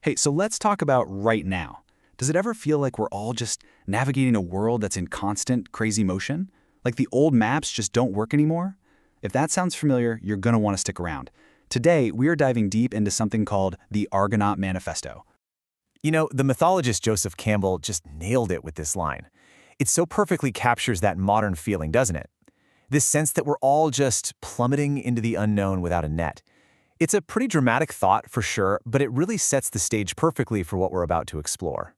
Hey, so let's talk about right now. Does it ever feel like we're all just navigating a world that's in constant, crazy motion? Like the old maps just don't work anymore? If that sounds familiar, you're going to want to stick around. Today, we are diving deep into something called the Argonaut Manifesto. You know, the mythologist Joseph Campbell just nailed it with this line. It so perfectly captures that modern feeling, doesn't it? This sense that we're all just plummeting into the unknown without a net. It's a pretty dramatic thought for sure, but it really sets the stage perfectly for what we're about to explore.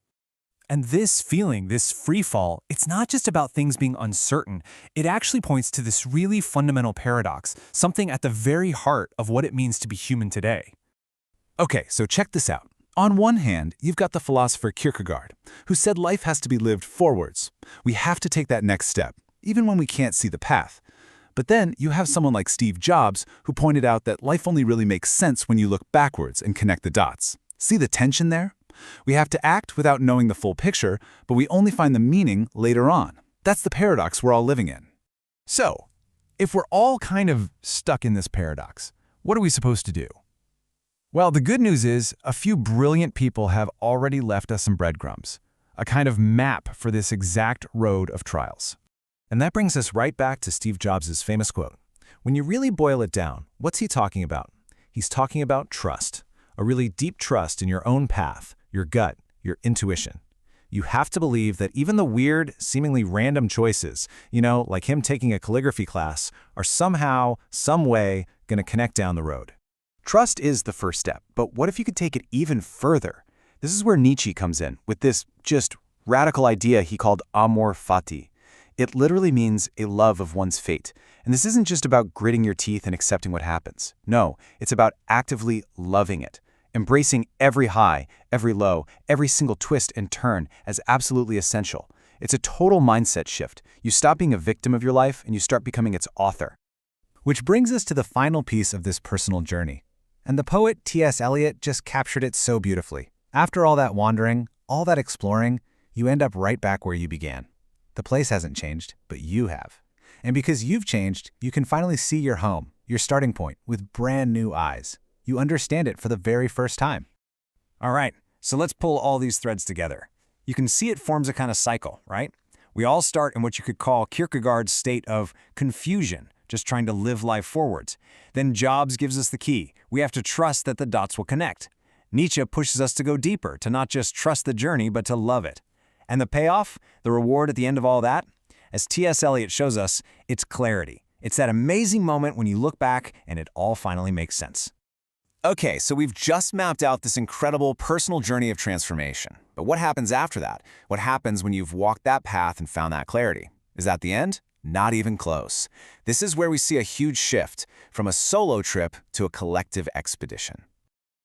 And this feeling, this free fall, it's not just about things being uncertain. It actually points to this really fundamental paradox, something at the very heart of what it means to be human today. Okay, so check this out. On one hand, you've got the philosopher Kierkegaard, who said life has to be lived forwards. We have to take that next step, even when we can't see the path. But then you have someone like Steve Jobs, who pointed out that life only really makes sense when you look backwards and connect the dots. See the tension there? We have to act without knowing the full picture, but we only find the meaning later on. That's the paradox we're all living in. So, if we're all kind of stuck in this paradox, what are we supposed to do? Well, the good news is a few brilliant people have already left us some breadcrumbs, a kind of map for this exact road of trials. And that brings us right back to Steve Jobs' famous quote. When you really boil it down, what's he talking about? He's talking about trust, a really deep trust in your own path, your gut, your intuition. You have to believe that even the weird, seemingly random choices, like him taking a calligraphy class, are somehow, some way, going to connect down the road. Trust is the first step, but what if you could take it even further? This is where Nietzsche comes in, with this just radical idea he called amor fati. It literally means a love of one's fate. And this isn't just about gritting your teeth and accepting what happens. No, it's about actively loving it. Embracing every high, every low, every single twist and turn as absolutely essential. It's a total mindset shift. You stop being a victim of your life and you start becoming its author. Which brings us to the final piece of this personal journey. And the poet T.S. Eliot just captured it so beautifully. After all that wandering, all that exploring, you end up right back where you began. The place hasn't changed, but you have. And because you've changed, you can finally see your home, your starting point, with brand new eyes. You understand it for the very first time. All right, so let's pull all these threads together. You can see it forms a kind of cycle, right? We all start in what you could call Kierkegaard's state of confusion, just trying to live life forwards. Then Jobs gives us the key. We have to trust that the dots will connect. Nietzsche pushes us to go deeper, to not just trust the journey, but to love it. And the payoff, the reward at the end of all that? As T.S. Eliot shows us, it's clarity. It's that amazing moment when you look back and it all finally makes sense. Okay, so we've just mapped out this incredible personal journey of transformation. But what happens after that? What happens when you've walked that path and found that clarity? Is that the end? Not even close. This is where we see a huge shift from a solo trip to a collective expedition.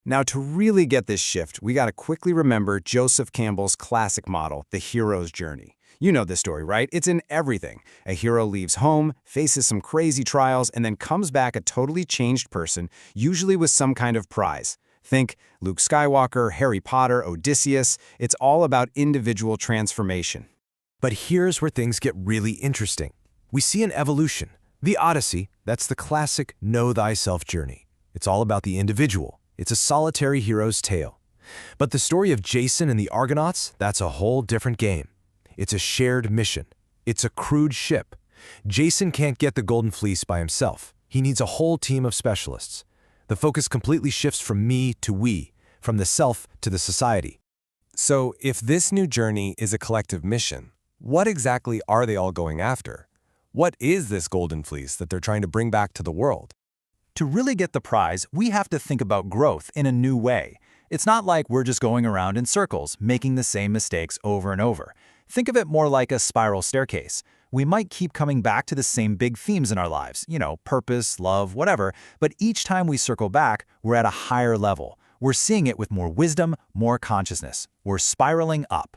Now, to really get this shift, we got to quickly remember Joseph Campbell's classic model, the hero's journey. You know this story, right? It's in everything. A hero leaves home, faces some crazy trials, and then comes back a totally changed person, usually with some kind of prize. Think Luke Skywalker, Harry Potter, Odysseus. It's all about individual transformation. But here's where things get really interesting. We see an evolution. The Odyssey, that's the classic know thyself journey. It's all about the individual. It's a solitary hero's tale. But the story of Jason and the Argonauts, that's a whole different game. It's a shared mission. It's a crewed ship. Jason can't get the Golden Fleece by himself. He needs a whole team of specialists. The focus completely shifts from me to we, from the self to the society. So, if this new journey is a collective mission, what exactly are they all going after? What is this Golden Fleece that they're trying to bring back to the world? To really get the prize, we have to think about growth in a new way. It's not like we're just going around in circles, making the same mistakes over and over. Think of it more like a spiral staircase. We might keep coming back to the same big themes in our lives, purpose, love, whatever, but each time we circle back, we're at a higher level. We're seeing it with more wisdom, more consciousness. We're spiraling up.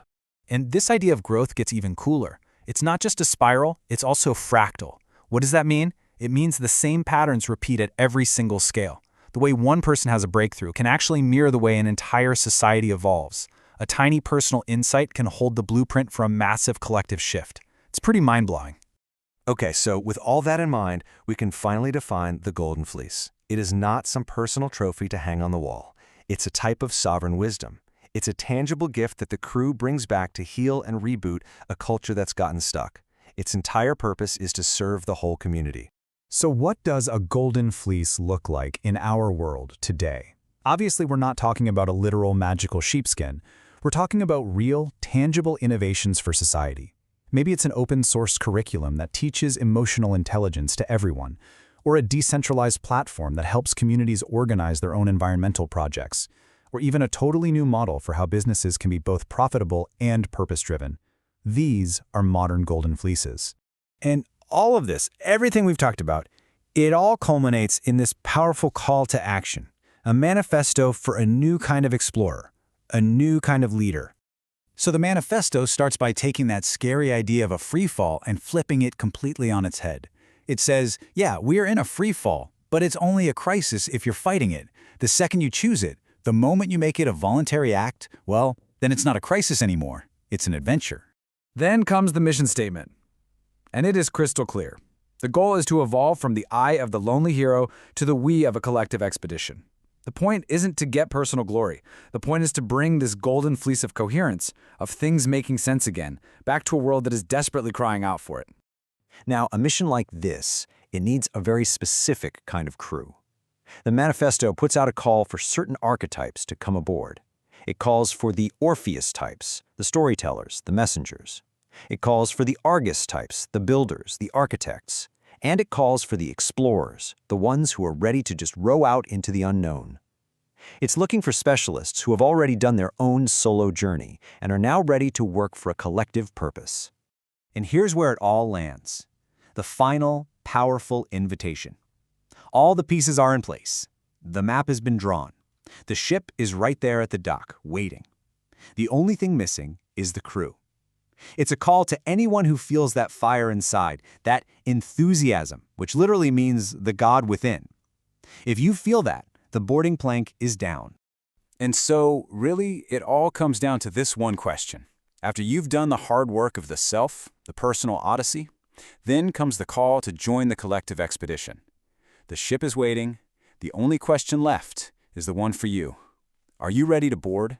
And this idea of growth gets even cooler. It's not just a spiral, it's also fractal. What does that mean? It means the same patterns repeat at every single scale. The way one person has a breakthrough can actually mirror the way an entire society evolves. A tiny personal insight can hold the blueprint for a massive collective shift. It's pretty mind-blowing. Okay, so with all that in mind, we can finally define the Golden Fleece. It is not some personal trophy to hang on the wall. It's a type of sovereign wisdom. It's a tangible gift that the crew brings back to heal and reboot a culture that's gotten stuck. Its entire purpose is to serve the whole community. So what does a golden fleece look like in our world today? Obviously, we're not talking about a literal magical sheepskin. We're talking about real, tangible innovations for society. Maybe it's an open-source curriculum that teaches emotional intelligence to everyone, or a decentralized platform that helps communities organize their own environmental projects, or even a totally new model for how businesses can be both profitable and purpose-driven. These are modern golden fleeces. And all of this, everything we've talked about, it all culminates in this powerful call to action, a manifesto for a new kind of explorer, a new kind of leader. So the manifesto starts by taking that scary idea of a free fall and flipping it completely on its head. It says, yeah, we're in a free fall, but it's only a crisis if you're fighting it. The second you choose it, the moment you make it a voluntary act, well, then it's not a crisis anymore. It's an adventure. Then comes the mission statement. And it is crystal clear. The goal is to evolve from the I of the lonely hero to the we of a collective expedition. The point isn't to get personal glory. The point is to bring this golden fleece of coherence, of things making sense again, back to a world that is desperately crying out for it. Now, a mission like this, it needs a very specific kind of crew. The manifesto puts out a call for certain archetypes to come aboard. It calls for the Orpheus types, the storytellers, the messengers. It calls for the Argus types, the builders, the architects. And it calls for the explorers, the ones who are ready to just row out into the unknown. It's looking for specialists who have already done their own solo journey and are now ready to work for a collective purpose. And here's where it all lands. The final, powerful invitation. All the pieces are in place. The map has been drawn. The ship is right there at the dock, waiting. The only thing missing is the crew. It's a call to anyone who feels that fire inside, that enthusiasm, which literally means the God within. If you feel that, the boarding plank is down. And so, really, it all comes down to this one question. After you've done the hard work of the self, the personal odyssey, then comes the call to join the collective expedition. The ship is waiting. The only question left is the one for you. Are you ready to board?